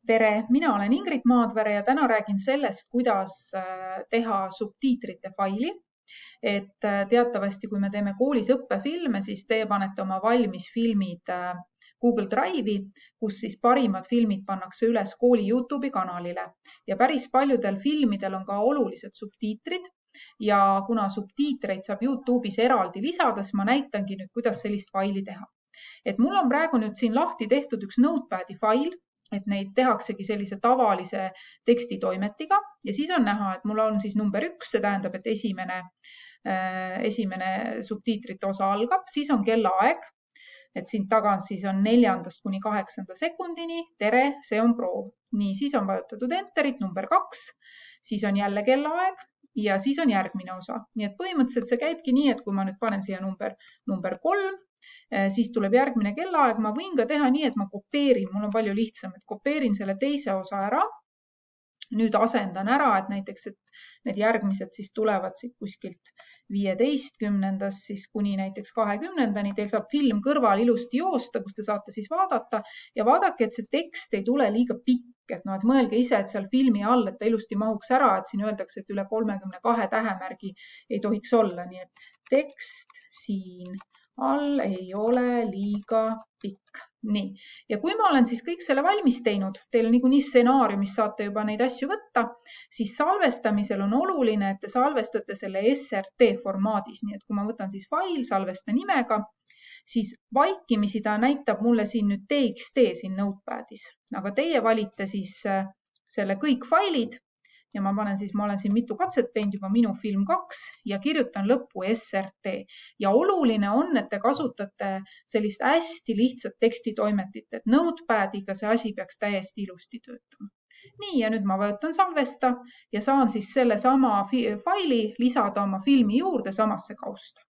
Tere, mina olen Ingrid Maadvere ja täna räägin sellest, kuidas teha subtiitrite faili. Teatavasti, kui me teeme koolis õppefilme, siis teie panete oma valmis filmid Google Drive'i, kus siis parimad filmid pannakse üles kooli YouTube'i kanalile. Ja päris paljudel filmidel on ka olulised subtiitrid ja kuna subtiitreid saab YouTube'is eraldi lisada, siis ma näitangi nüüd, kuidas sellist faili teha. Mul on praegu nüüd siin lahti tehtud üks Notepad'i fail, et neid tehaksegi sellise tavalise tekstitoimetiga ja siis on näha, et mul on siis number 1, see tähendab, et esimene subtiitrite osa algab, siis on kellaaeg, et siin tagant siis on 4. kuni 8. sekundini, tere, see on proov. Nii, siis on vajutatud enterit, number 2, siis on jälle kellaaeg ja siis on järgmine osa. Nii et põhimõtteliselt see käibki nii, et kui ma nüüd panen siia number 3, siis tuleb järgmine kellaaeg. Ma võin ka teha nii, et ma kopeerin, mul on palju lihtsam, et kopeerin selle teise osa ära. Nüüd asendan ära, et näiteks, et need järgmised siis tulevad siit kuskilt 15. siis kuni näiteks 20. Teil saab film kõrval ilusti joosta, kus te saate siis vaadata ja vaadake, et see tekst ei tule liiga pikk, et mõelge ise, et seal filmi all, et ta ilusti mahuks ära, et siin öeldakse, et üle 32 tähemärgi ei tohiks olla, nii et tekst siin all ei ole liiga pikk. Nii. Ja kui ma olen siis kõik selle valmis teinud, teil on niikuinii stsenaariumis saate juba neid asju võtta, siis salvestamisel on oluline, et te salvestate selle SRT formaadis. Nii et kui ma võtan siis fail, salvesta nimega, siis vaikimisi ta näitab mulle siin nüüd TXT siin Notepad'is. Aga teie valite siis selle kõik failid ja ma olen siin mitu katset teinud juba minu film 2 ja kirjutan lõppu SRT. Ja oluline on, et te kasutate sellist hästi lihtsat tekstitoimetit, et Notepad'iga see asi peaks täiesti ilusti töötama. Nii, ja nüüd ma vajutan salvesta ja saan siis selle sama faili lisada oma filmi juurde samasse kausta.